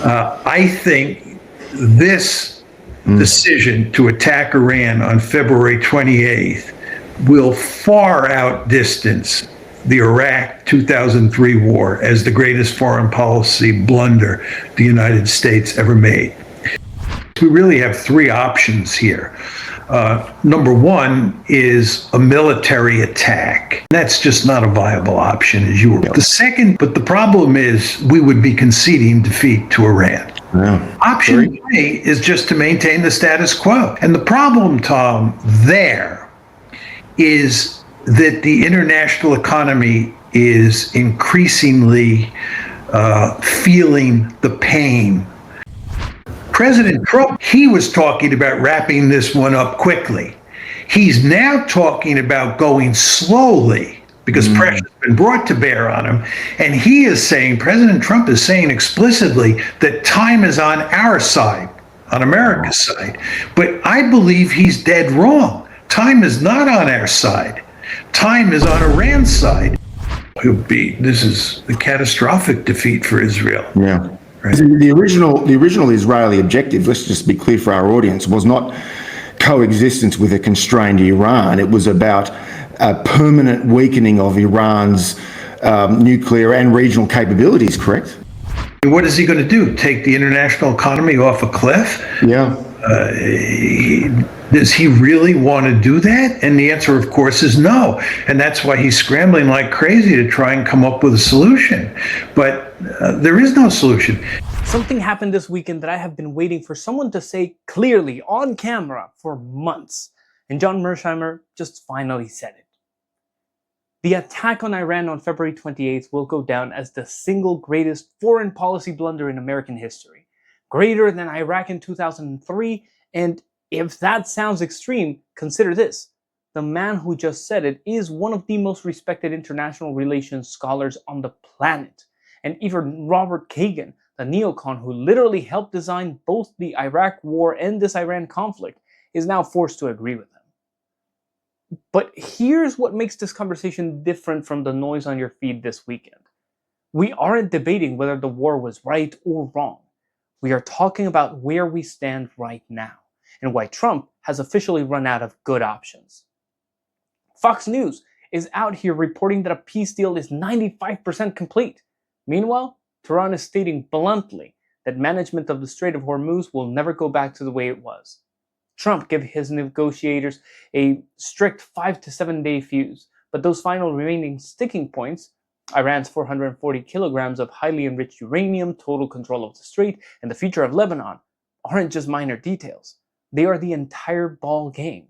I think this decision to attack Iran on February 28th will far outdistance the Iraq 2003 war as the greatest foreign policy blunder the United States ever made. We really have three options here. Number one is a military attack. That's just not a viable option, as you were. The second, but the problem is we would be conceding defeat to Iran. Yeah. Option three is just to maintain the status quo. And the problem, Tom, there is that the international economy is increasingly feeling the pain. President Trump, he was talking about wrapping this one up quickly. He's now talking about going slowly because pressure's been brought to bear on him. And he is saying, President Trump is saying explicitly that time is on our side, on America's side. But I believe he's dead wrong. Time is not on our side. Time is on Iran's side. This is a catastrophic defeat for Israel. Yeah. Right. The original Israeli objective, let's just be clear for our audience, was not coexistence with a constrained Iran. It was about a permanent weakening of Iran's nuclear and regional capabilities, correct? What is he going to do? Take the international economy off a cliff? Yeah. Does he really want to do that? And the answer, of course, is no. And that's why he's scrambling like crazy to try and come up with a solution. But there is no solution. Something happened this weekend that I have been waiting for someone to say clearly on camera for months. And John Mearsheimer just finally said it. The attack on Iran on February 28th will go down as the single greatest foreign policy blunder in American history. Greater than Iraq in 2003, and if that sounds extreme, consider this. The man who just said it is one of the most respected international relations scholars on the planet. And even Robert Kagan, the neocon who literally helped design both the Iraq war and this Iran conflict, is now forced to agree with him. But here's what makes this conversation different from the noise on your feed this weekend. We aren't debating whether the war was right or wrong. We are talking about where we stand right now and why Trump has officially run out of good options. Fox News is out here reporting that a peace deal is 95% complete. Meanwhile, Tehran is stating bluntly that management of the Strait of Hormuz will never go back to the way it was. Trump gave his negotiators a strict 5 to 7 day fuse, but those final remaining sticking points, Iran's 440 kilograms of highly enriched uranium, total control of the strait, and the future of Lebanon, aren't just minor details. They are the entire ball game.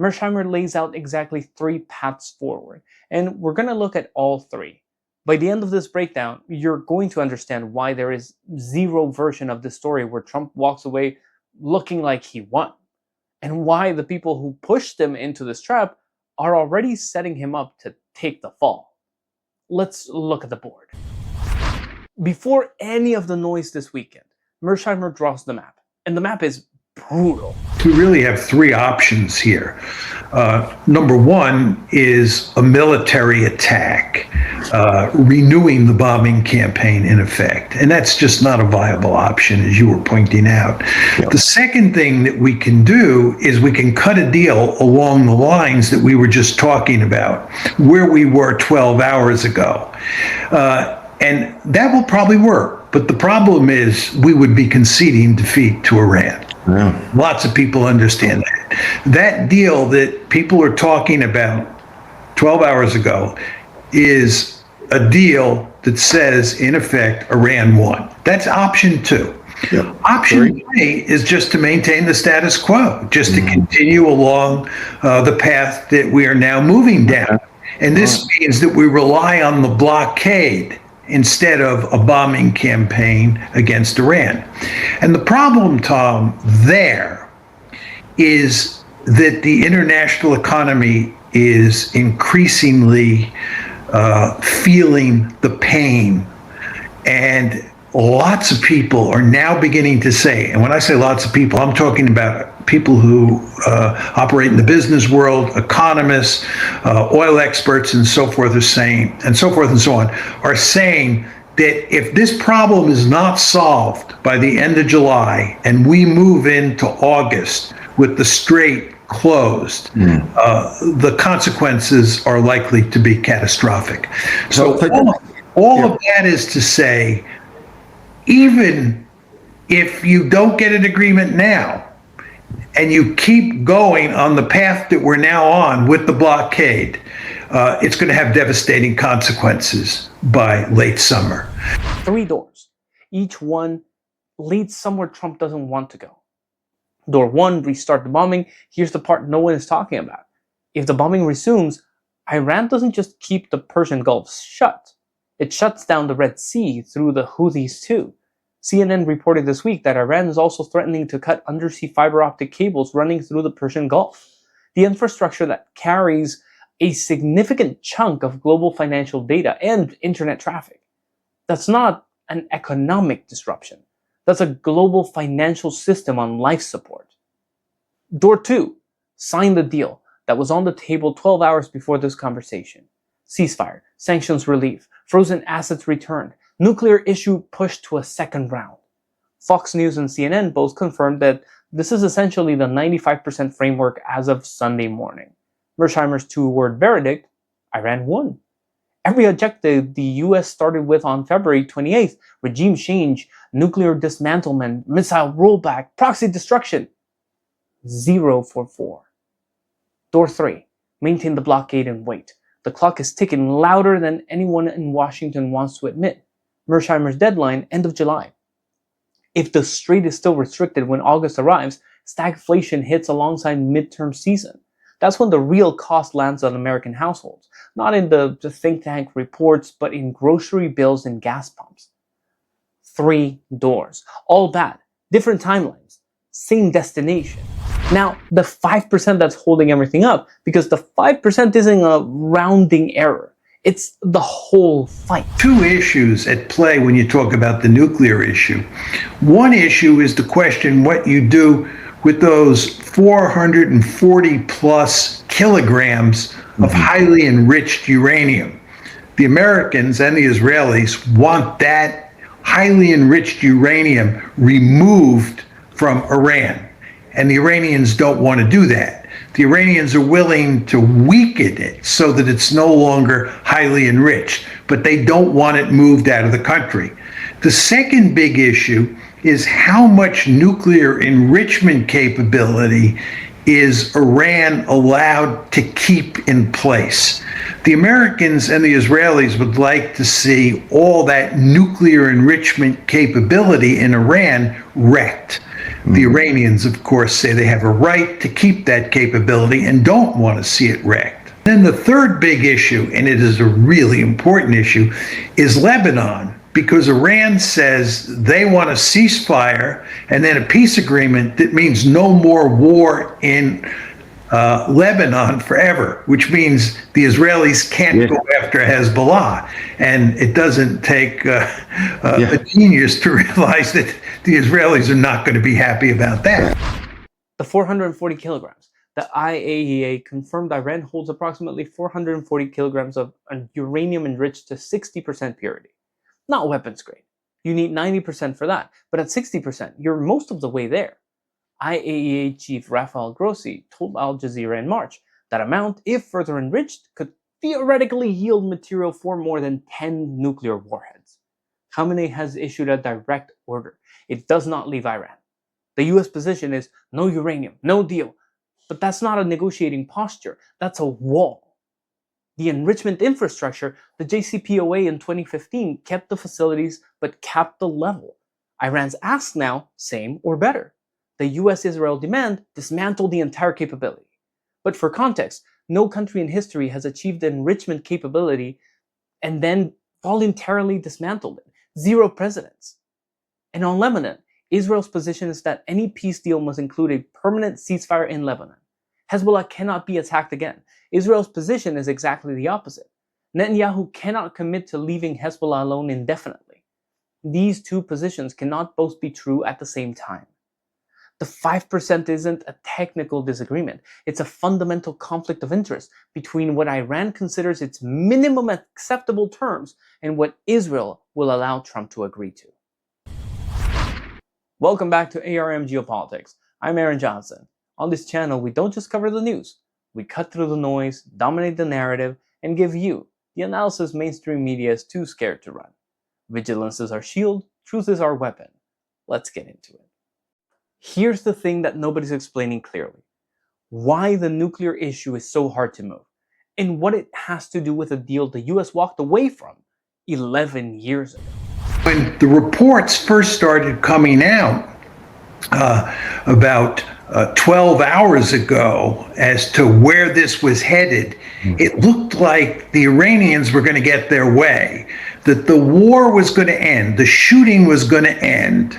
Mearsheimer lays out exactly 3 paths forward, and we're going to look at all 3. By the end of this breakdown, you're going to understand why there is zero version of this story where Trump walks away looking like he won, and why the people who pushed him into this trap are already setting him up to take the fall. Let's look at the board. Before any of the noise this weekend, Mearsheimer draws the map, and the map is brutal. We really have 3 options here. Number one is a military attack, renewing the bombing campaign in effect. And that's just not a viable option, as you were pointing out. Yep. The second thing that we can do is we can cut a deal along the lines that we were just talking about, where we were 12 hours ago. And that will probably work. But the problem is we would be conceding defeat to Iran. Yeah. Lots of people understand that. That deal that people are talking about 12 hours ago is a deal that says, in effect, Iran won. That's option 2. Yep. Option 3 is just to maintain the status quo, just to continue along the path that we are now moving down. And this means that we rely on the blockade instead of a bombing campaign against Iran. And the problem, Tom, there is that the international economy is increasingly feeling the pain. And lots of people are now beginning to say, and when I say lots of people, I'm talking about people who operate in the business world, economists, oil experts, and so forth are saying, and so forth and so on, are saying that if this problem is not solved by the end of July and we move into August with the strait closed, the consequences are likely to be catastrophic. So all of that is to say, even if you don't get an agreement now and you keep going on the path that we're now on with the blockade, it's going to have devastating consequences by late summer. 3 doors. Each one leads somewhere Trump doesn't want to go. Door 1, restart the bombing. Here's the part no one is talking about. If the bombing resumes, Iran doesn't just keep the Persian Gulf shut. It shuts down the Red Sea through the Houthis too. CNN reported this week that Iran is also threatening to cut undersea fiber optic cables running through the Persian Gulf, the infrastructure that carries a significant chunk of global financial data and internet traffic. That's not an economic disruption. That's a global financial system on life support. Door 2, sign the deal that was on the table 12 hours before this conversation. Ceasefire, sanctions relief, frozen assets returned, nuclear issue pushed to a second round. Fox News and CNN both confirmed that this is essentially the 95% framework as of Sunday morning. Mearsheimer's 2-word verdict: Iran won. Every objective the US started with on February 28th, regime change, nuclear dismantlement, missile rollback, proxy destruction, 0 for 4. Door 3, maintain the blockade and wait. The clock is ticking louder than anyone in Washington wants to admit. Mearsheimer's deadline, end of July. If the strait is still restricted when August arrives, stagflation hits alongside midterm season. That's when the real cost lands on American households, not in the think tank reports, but in grocery bills and gas pumps. 3 doors, all bad, different timelines, same destination. Now, the 5% that's holding everything up, because the 5% isn't a rounding error. It's the whole fight. 2 issues at play when you talk about the nuclear issue. One issue is the question what you do with those 440 plus kilograms of highly enriched uranium. The Americans and the Israelis want that highly enriched uranium removed from Iran. And the Iranians don't want to do that. The Iranians are willing to weaken it so that it's no longer highly enriched, but they don't want it moved out of the country. The second big issue is how much nuclear enrichment capability is Iran allowed to keep in place. The Americans and the Israelis would like to see all that nuclear enrichment capability in Iran wrecked. The Iranians, of course, say they have a right to keep that capability and don't want to see it wrecked. Then the third big issue, and it is a really important issue, is Lebanon, because Iran says they want a ceasefire and then a peace agreement that means no more war in Lebanon forever, which means the Israelis can't go after Hezbollah. And it doesn't take a genius to realize that the Israelis are not going to be happy about that. The 440 kilograms. The IAEA confirmed Iran holds approximately 440 kilograms of uranium enriched to 60% purity. Not weapons grade. You need 90% for that, but at 60%, you're most of the way there. IAEA Chief Rafael Grossi told Al Jazeera in March that amount, if further enriched, could theoretically yield material for more than 10 nuclear warheads. Khamenei has issued a direct order. It does not leave Iran. The US position is no uranium, no deal. But that's not a negotiating posture. That's a wall. The enrichment infrastructure, the JCPOA in 2015 kept the facilities but capped the level. Iran's ask now, same or better. The US-Israel demand, dismantle the entire capability. But for context, no country in history has achieved enrichment capability and then voluntarily dismantled it. 0 presidents. And on Lebanon, Israel's position is that any peace deal must include a permanent ceasefire in Lebanon. Hezbollah cannot be attacked again. Israel's position is exactly the opposite. Netanyahu cannot commit to leaving Hezbollah alone indefinitely. These 2 positions cannot both be true at the same time. The 5% isn't a technical disagreement. It's a fundamental conflict of interest between what Iran considers its minimum acceptable terms and what Israel will allow Trump to agree to. Welcome back to ARM Geopolitics. I'm Aaron Johnson. On this channel, we don't just cover the news. We cut through the noise, dominate the narrative, and give you the analysis mainstream media is too scared to run. Vigilance is our shield, truth is our weapon. Let's get into it. Here's the thing that nobody's explaining clearly. Why the nuclear issue is so hard to move, and what it has to do with a deal the US walked away from 11 years ago. When the reports first started coming out about 12 hours ago as to where this was headed, it looked like the Iranians were going to get their way, that the war was going to end, the shooting was going to end,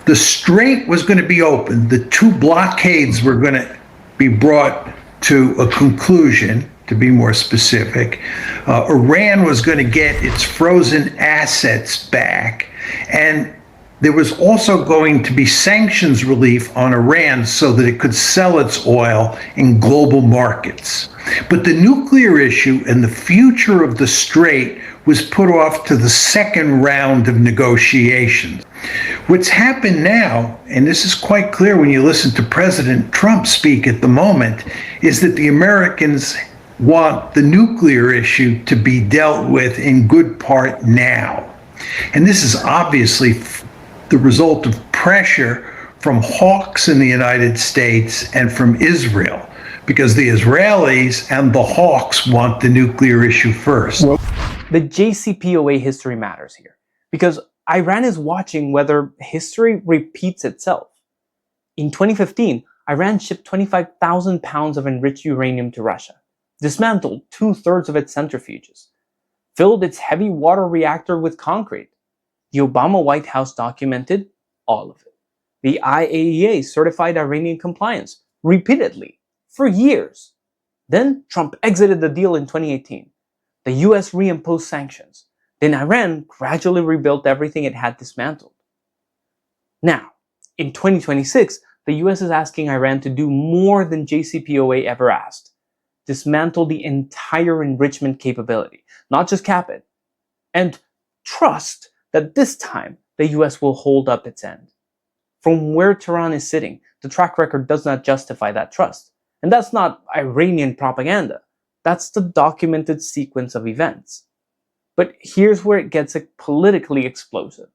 the strait was going to be opened, the two blockades were going to be brought to a conclusion, to be more specific. Iran was going to get its frozen assets back, and there was also going to be sanctions relief on Iran so that it could sell its oil in global markets. But the nuclear issue and the future of the strait was put off to the second round of negotiations. What's happened now, and this is quite clear when you listen to President Trump speak at the moment, is that the Americans want the nuclear issue to be dealt with in good part now. And this is obviously the result of pressure from hawks in the United States and from Israel, because the Israelis and the hawks want the nuclear issue first. The JCPOA history matters here, because Iran is watching whether history repeats itself. In 2015, Iran shipped 25,000 pounds of enriched uranium to Russia, dismantled 2/3 of its centrifuges, filled its heavy water reactor with concrete. The Obama White House documented all of it. The IAEA certified Iranian compliance repeatedly for years. Then Trump exited the deal in 2018. The US reimposed sanctions. Then Iran gradually rebuilt everything it had dismantled. Now, in 2026, the US is asking Iran to do more than JCPOA ever asked. Dismantle the entire enrichment capability, not just cap it. And trust that this time the US will hold up its end. From where Tehran is sitting, the track record does not justify that trust. And that's not Iranian propaganda. That's the documented sequence of events. But here's where it gets politically explosive.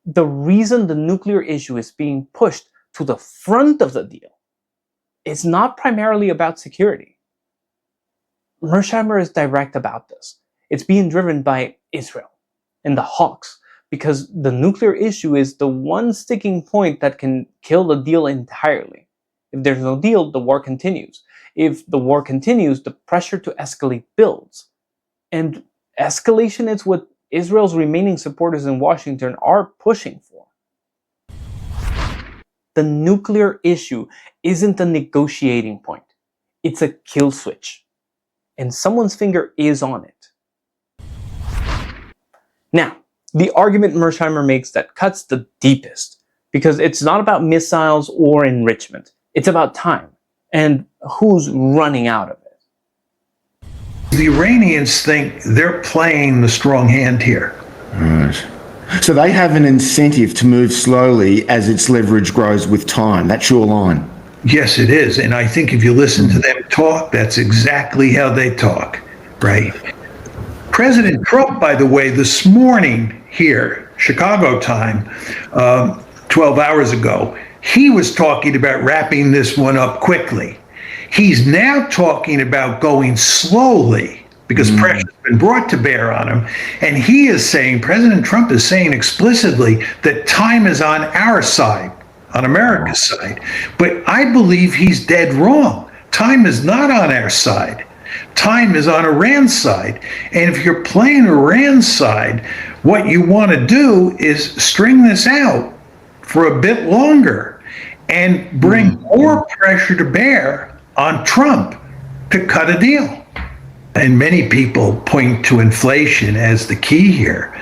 The reason the nuclear issue is being pushed to the front of the deal is not primarily about security. Mearsheimer is direct about this. It's being driven by Israel and the hawks, because the nuclear issue is the one sticking point that can kill the deal entirely. If there's no deal, the war continues. If the war continues, the pressure to escalate builds. And escalation is what Israel's remaining supporters in Washington are pushing for. The nuclear issue isn't a negotiating point. It's a kill switch. And someone's finger is on it. Now, the argument Mearsheimer makes that cuts the deepest, because it's not about missiles or enrichment. It's about time and who's running out of it. The Iranians think they're playing the strong hand here. Right. So they have an incentive to move slowly as its leverage grows with time. That's your line. Yes, it is. And I think if you listen to them talk, that's exactly how they talk, right? President Trump, by the way, this morning here, Chicago time, 12 hours ago, he was talking about wrapping this one up quickly. He's now talking about going slowly because pressure's been brought to bear on him. And he is saying, President Trump is saying explicitly that time is on our side, on America's side. But I believe he's dead wrong. Time is not on our side. Time is on Iran's side. And if you're playing Iran's side, what you want to do is string this out for a bit longer and bring more pressure to bear on Trump to cut a deal. And many people point to inflation as the key here,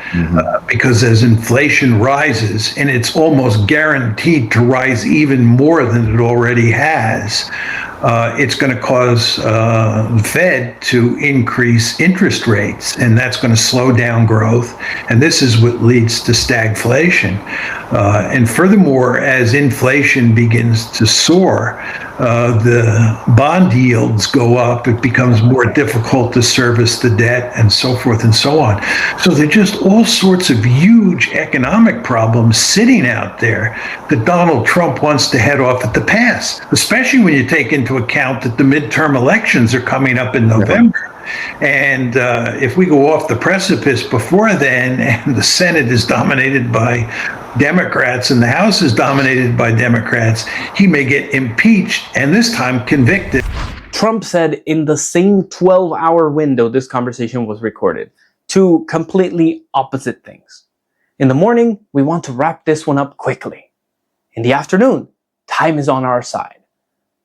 because as inflation rises, and it's almost guaranteed to rise even more than it already has, it's going to cause the Fed to increase interest rates, and that's going to slow down growth. And this is what leads to stagflation. And furthermore, as inflation begins to soar, the bond yields go up, it becomes more difficult to service the debt, and so forth and so on. So there are just all sorts of huge economic problems sitting out there that Donald Trump wants to head off at the pass, especially when you take into account that the midterm elections are coming up in November. And if we go off the precipice before then, and the Senate is dominated by Democrats and the House is dominated by Democrats, he may get impeached and this time convicted. Trump said in the same 12-hour window this conversation was recorded, two completely opposite things. In the morning, we want to wrap this one up quickly. In the afternoon, time is on our side.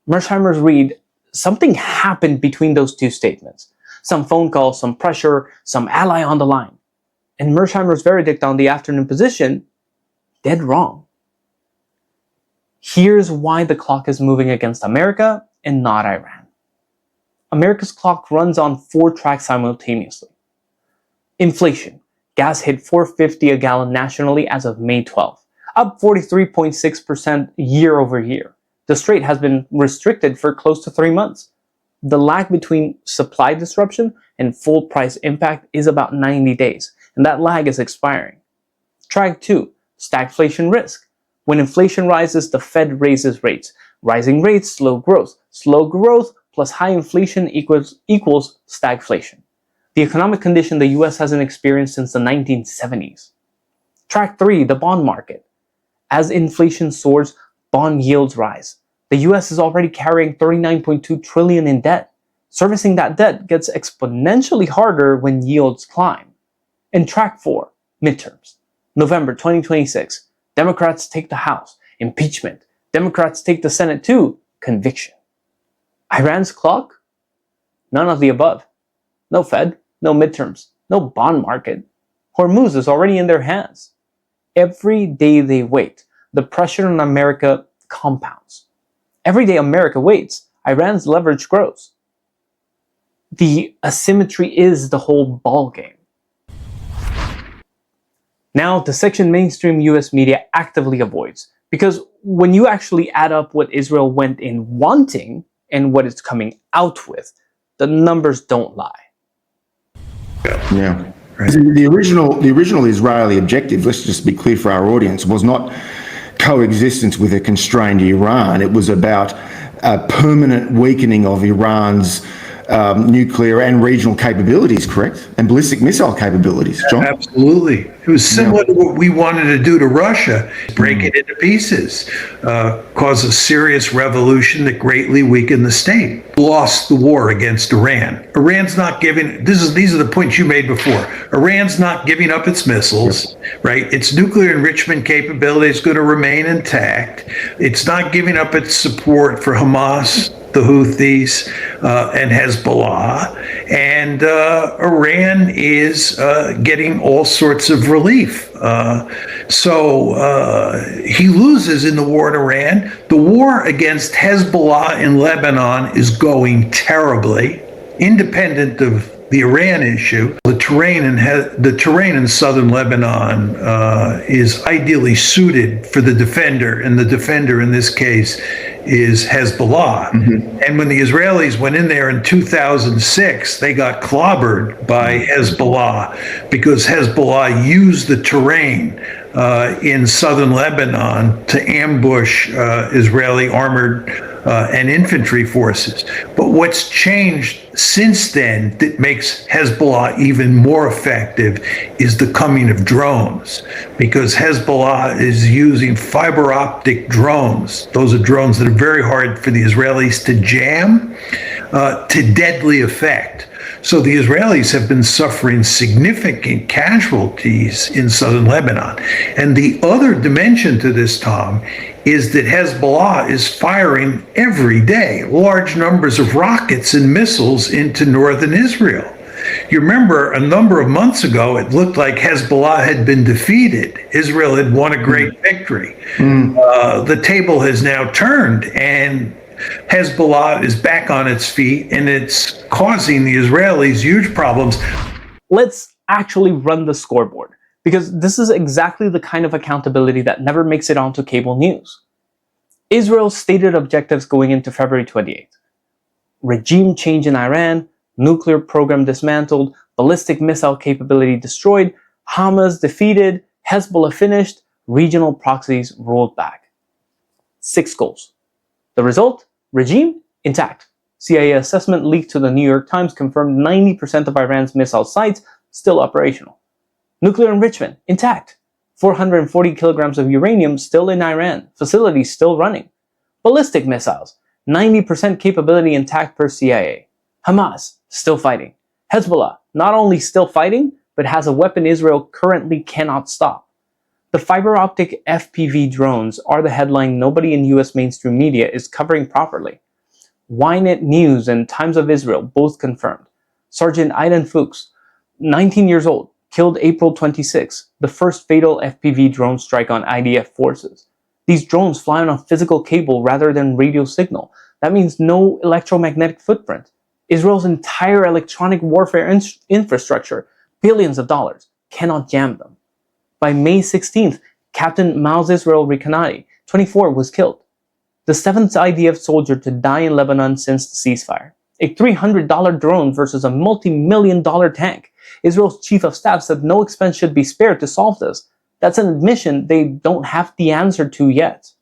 Mearsheimer's read, something happened between those two statements. Some phone call, some pressure, some ally on the line. And Mearsheimer's verdict on the afternoon position, dead wrong. Here's why the clock is moving against America and not Iran. America's clock runs on 4 tracks simultaneously. Inflation. Gas hit $4.50 a gallon nationally as of May 12th, up 43.6% year over year. The strait has been restricted for close to 3 months. The lag between supply disruption and full price impact is about 90 days, and that lag is expiring. Track 2, stagflation risk. When inflation rises, the Fed raises rates. Rising rates, slow growth. Slow growth plus high inflation equals stagflation. The economic condition the US hasn't experienced since the 1970s. Track 3, the bond market. As inflation soars, bond yields rise. The US is already carrying $39.2 trillion in debt. Servicing that debt gets exponentially harder when yields climb. And track 4, midterms. November 2026, Democrats take the House. Impeachment. Democrats take the Senate too. Conviction. Iran's clock? None of the above. No Fed, no midterms, no bond market. Hormuz is already in their hands. Every day they wait, the pressure on America compounds. Every day America waits, Iran's leverage grows. The asymmetry is the whole ballgame. Now, the section mainstream US media actively avoids, because when you actually add up what Israel went in wanting and what it's coming out with, the numbers don't lie. Yeah. Right. The original Israeli objective, let's just be clear for our audience, was not coexistence with a constrained Iran. It was about a permanent weakening of Iran's nuclear and regional capabilities, correct? And ballistic missile capabilities, John? Absolutely. It was similar to what we wanted to do to Russia, break it into pieces, cause a serious revolution that greatly weakened the state. Lost the war against Iran. Iran's not giving, these are the points you made before. Iran's not giving up its missiles, right? Its nuclear enrichment capability is going to remain intact. It's not giving up its support for Hamas, the Houthis, and Hezbollah. And Iran is getting all sorts of relief. So he loses in the war in Iran. The war against Hezbollah in Lebanon is going terribly, independent of the Iran issue. The terrain in southern Lebanon is ideally suited for the defender, and the defender in this case is Hezbollah. And when the Israelis went in there in 2006, they got clobbered by Hezbollah because Hezbollah used the terrain in southern Lebanon to ambush Israeli armored and infantry forces. But what's changed since then that makes Hezbollah even more effective is the coming of drones, because Hezbollah is using fiber optic drones. Those are drones that are very hard for the Israelis to jam, to deadly effect. So the Israelis have been suffering significant casualties in southern Lebanon. And the other dimension to this, Tom, is that Hezbollah is firing every day large numbers of rockets and missiles into northern Israel. You remember a number of months ago, it looked like Hezbollah had been defeated. Israel had won a great victory. The table has now turned, and Hezbollah is back on its feet, and it's causing the Israelis huge problems. Let's actually run the scoreboard, because this is exactly the kind of accountability that never makes it onto cable news. Israel's stated objectives going into February 28th. Regime change in Iran, nuclear program dismantled, ballistic missile capability destroyed, Hamas defeated, Hezbollah finished, regional proxies rolled back. 6 goals. The result? Regime intact. CIA assessment leaked to the New York Times confirmed 90% of Iran's missile sites still operational. Nuclear enrichment intact. 440 kilograms of uranium still in Iran, facilities still running. Ballistic missiles, 90% capability intact per CIA. Hamas, still fighting. Hezbollah, not only still fighting, but has a weapon Israel currently cannot stop. The fiber optic FPV drones are the headline nobody in US mainstream media is covering properly. Ynet News and Times of Israel both confirmed. Sergeant Aidan Fuchs, 19 years old, killed April 26, the first fatal FPV drone strike on IDF forces. These drones fly on a physical cable rather than radio signal. That means no electromagnetic footprint. Israel's entire electronic warfare infrastructure, billions of dollars, cannot jam them. By May 16th, Captain Maoz Israel Rekanati, 24, was killed. The 7th IDF soldier to die in Lebanon since the ceasefire. A $300 drone versus a multi-million-dollar tank. Israel's chief of staff said no expense should be spared to solve this. That's an admission they don't have the answer to yet.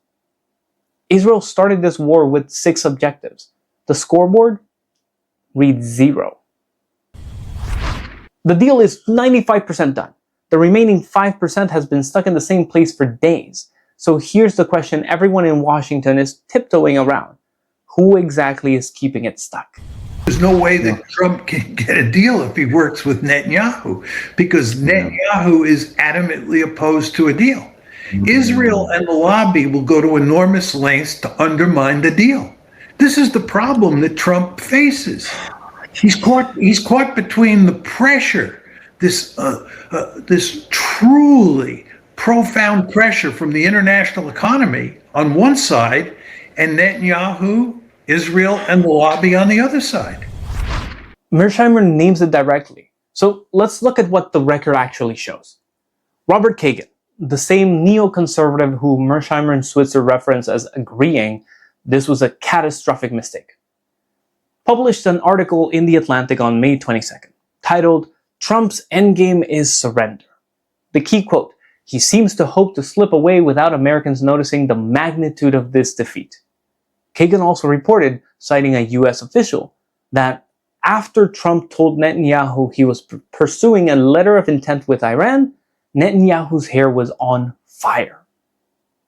Israel started this war with 6 objectives. The scoreboard reads 0. The deal is 95% done. The remaining 5% has been stuck in the same place for days. So here's the question everyone in Washington is tiptoeing around. Who exactly is keeping it stuck? There's no way that Trump can get a deal if he works with Netanyahu, because Netanyahu is adamantly opposed to a deal. Israel and the lobby will go to enormous lengths to undermine the deal. This is the problem that Trump faces. He's caught between the pressure, this truly profound pressure from the international economy on one side, and Netanyahu, Israel, and the lobby on the other side. Mearsheimer names it directly. So let's look at what the record actually shows. Robert Kagan, the same neoconservative who Mearsheimer and Switzer reference as agreeing this was a catastrophic mistake, published an article in The Atlantic on May 22nd, titled, "Trump's Endgame is Surrender." The key quote, "He seems to hope to slip away without Americans noticing the magnitude of this defeat." Kagan also reported, citing a US official, that after Trump told Netanyahu he was pursuing a letter of intent with Iran, Netanyahu's hair was on fire.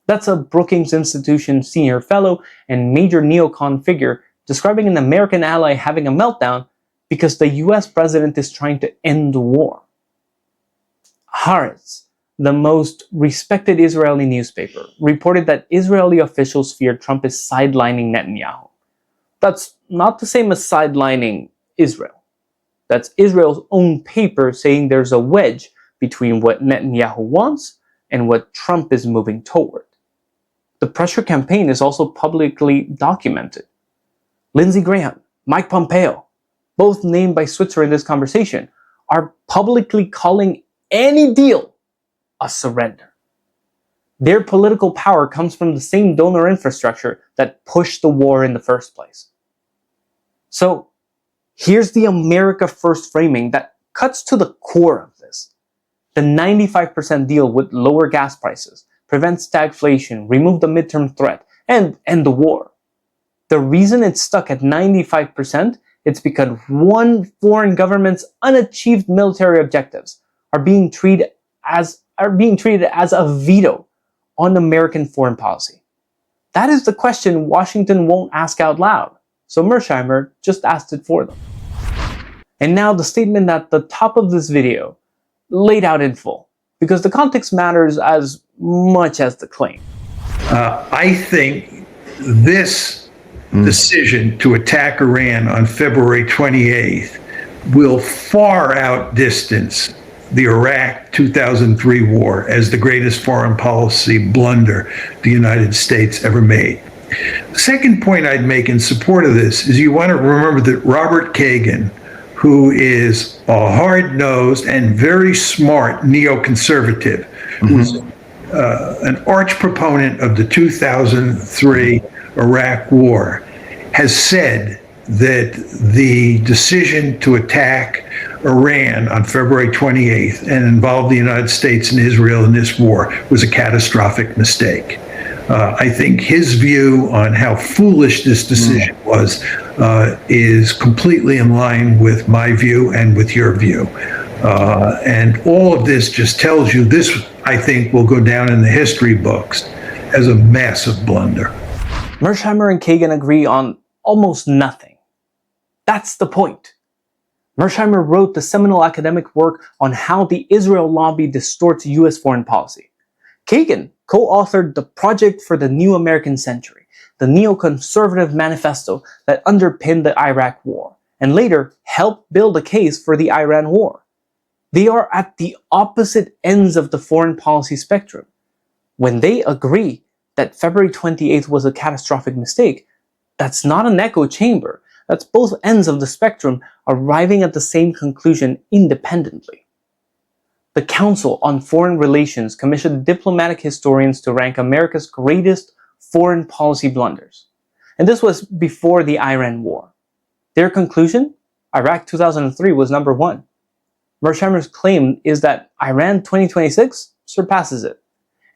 That's a Brookings Institution senior fellow and major neocon figure describing an American ally having a meltdown because the US president is trying to end the war. Haaretz, the most respected Israeli newspaper, reported that Israeli officials fear Trump is sidelining Netanyahu. That's not the same as sidelining Israel. That's Israel's own paper saying there's a wedge between what Netanyahu wants and what Trump is moving toward. The pressure campaign is also publicly documented. Lindsey Graham, Mike Pompeo, both named by Switzer in this conversation, are publicly calling any deal a surrender. Their political power comes from the same donor infrastructure that pushed the war in the first place. So here's the America First framing that cuts to the core of this. The 95% deal would lower gas prices, prevent stagflation, remove the midterm threat, and end the war. The reason it's stuck at 95% is because one foreign government's unachieved military objectives are being treated as a veto on American foreign policy. That is the question Washington won't ask out loud, so Mearsheimer just asked it for them. And now the statement at the top of this video, laid out in full, because the context matters as much as the claim. I think this decision to attack Iran on February 28th will far outdistance the Iraq 2003 war as the greatest foreign policy blunder the United States ever made. The second point I'd make in support of this is you want to remember that Robert Kagan, who is a hard-nosed and very smart neoconservative, who's an arch proponent of the 2003 Iraq War, has said that the decision to attack Iran on February 28th and involve the United States and Israel in this war was a catastrophic mistake. I think his view on how foolish this decision was is completely in line with my view and with your view. And all of this just tells you this, I think, will go down in the history books as a massive blunder. Mearsheimer and Kagan agree on almost nothing. That's the point. Mearsheimer wrote the seminal academic work on how the Israel lobby distorts US foreign policy. Kagan co-authored the Project for the New American Century, the neoconservative manifesto that underpinned the Iraq War, and later helped build a case for the Iran War. They are at the opposite ends of the foreign policy spectrum. When they agree that February 28th was a catastrophic mistake, that's not an echo chamber. That's both ends of the spectrum arriving at the same conclusion independently. The Council on Foreign Relations commissioned diplomatic historians to rank America's greatest foreign policy blunders. And this was before the Iran War. Their conclusion? Iraq 2003 was number one. Mearsheimer's claim is that Iran 2026 surpasses it.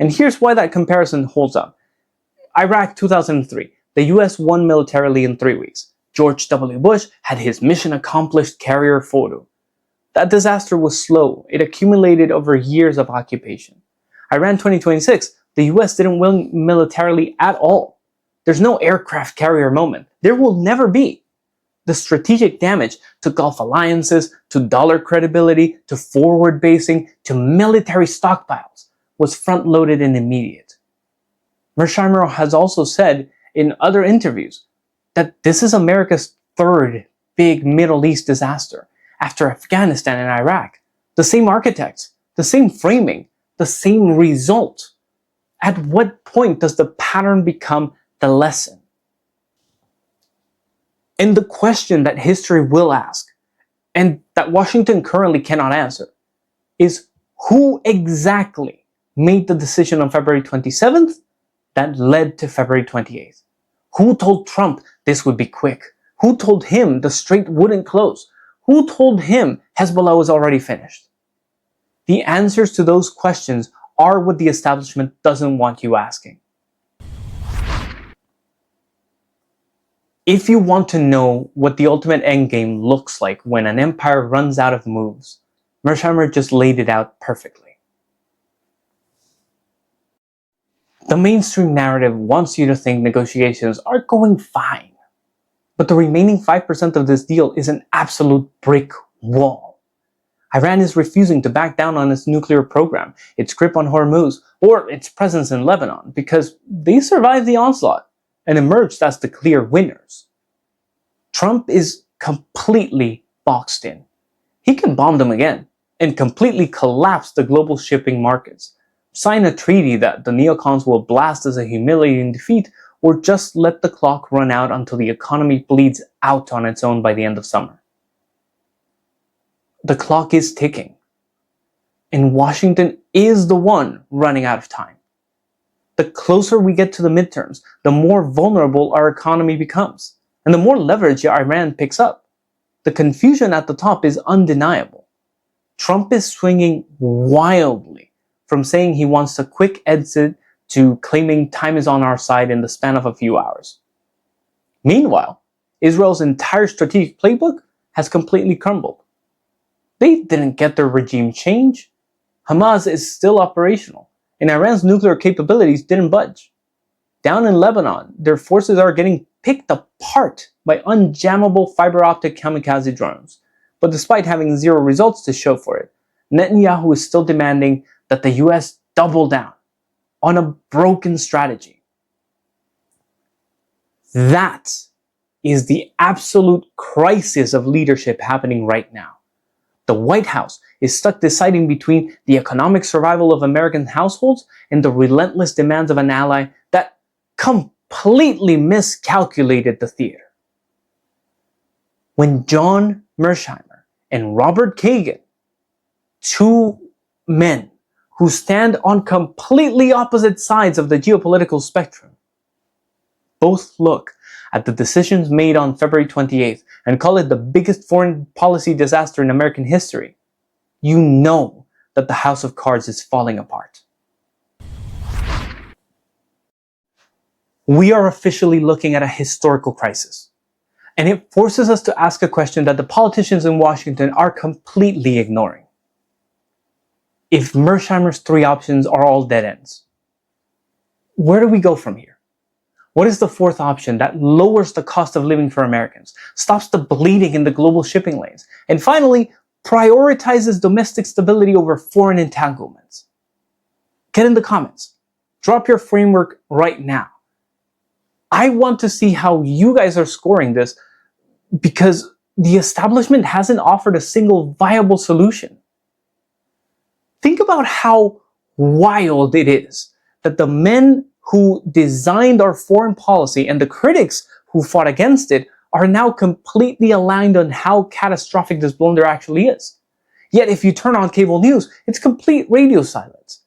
And here's why that comparison holds up. Iraq 2003, the US won militarily in 3 weeks. George W. Bush had his mission accomplished carrier photo. That disaster was slow. It accumulated over years of occupation. Iran 2026, the US didn't win militarily at all. There's no aircraft carrier moment. There will never be. The strategic damage to Gulf alliances, to dollar credibility, to forward basing, to military stockpiles was front-loaded and immediate. Mearsheimer has also said in other interviews that this is America's third big Middle East disaster after Afghanistan and Iraq. The same architects, the same framing, the same result. At what point does the pattern become the lesson? And the question that history will ask, and that Washington currently cannot answer, is who exactly made the decision on February 27th that led to February 28th? Who told Trump this would be quick? Who told him the strait wouldn't close? Who told him Hezbollah was already finished? The answers to those questions are what the establishment doesn't want you asking. If you want to know what the ultimate endgame looks like when an empire runs out of moves, Mearsheimer just laid it out perfectly. The mainstream narrative wants you to think negotiations are going fine. But the remaining 5% of this deal is an absolute brick wall. Iran is refusing to back down on its nuclear program, its grip on Hormuz, or its presence in Lebanon because they survived the onslaught and emerged as the clear winners. Trump is completely boxed in. He can bomb them again and completely collapse the global shipping markets, sign a treaty that the neocons will blast as a humiliating defeat, or just let the clock run out until the economy bleeds out on its own by the end of summer. The clock is ticking, and Washington is the one running out of time. The closer we get to the midterms, the more vulnerable our economy becomes, and the more leverage Iran picks up. The confusion at the top is undeniable. Trump is swinging wildly from saying he wants a quick exit to claiming time is on our side in the span of a few hours. Meanwhile, Israel's entire strategic playbook has completely crumbled. They didn't get their regime change. Hamas is still operational, and Iran's nuclear capabilities didn't budge. Down in Lebanon, their forces are getting picked apart by unjammable fiber optic kamikaze drones. But despite having zero results to show for it, Netanyahu is still demanding that the US double down on a broken strategy. That is the absolute crisis of leadership happening right now. The White House is stuck deciding between the economic survival of American households and the relentless demands of an ally that completely miscalculated the theater. When John Mearsheimer and Robert Kagan, two men who stand on completely opposite sides of the geopolitical spectrum, both look at the decisions made on February 28th and call it the biggest foreign policy disaster in American history, you know that the house of cards is falling apart. We are officially looking at a historical crisis, and it forces us to ask a question that the politicians in Washington are completely ignoring. If Mearsheimer's three options are all dead ends, where do we go from here? What is the fourth option that lowers the cost of living for Americans, stops the bleeding in the global shipping lanes, and finally prioritizes domestic stability over foreign entanglements? Get in the comments. Drop your framework right now. I want to see how you guys are scoring this, because the establishment hasn't offered a single viable solution. Think about how wild it is that the men who designed our foreign policy and the critics who fought against it are now completely aligned on how catastrophic this blunder actually is. Yet if you turn on cable news, it's complete radio silence.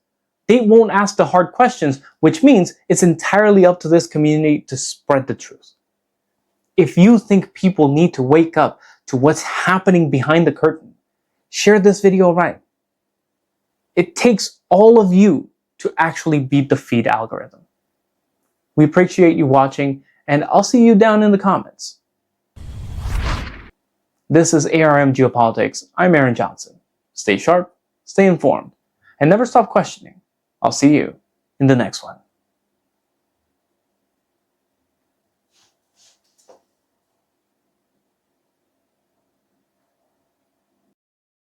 They won't ask the hard questions, which means it's entirely up to this community to spread the truth. If you think people need to wake up to what's happening behind the curtain, share this video right. It takes all of you to actually beat the feed algorithm. We appreciate you watching, and I'll see you down in the comments. This is ARM Geopolitics. I'm Aaron Johnson. Stay sharp, stay informed, and never stop questioning. I'll see you in the next one.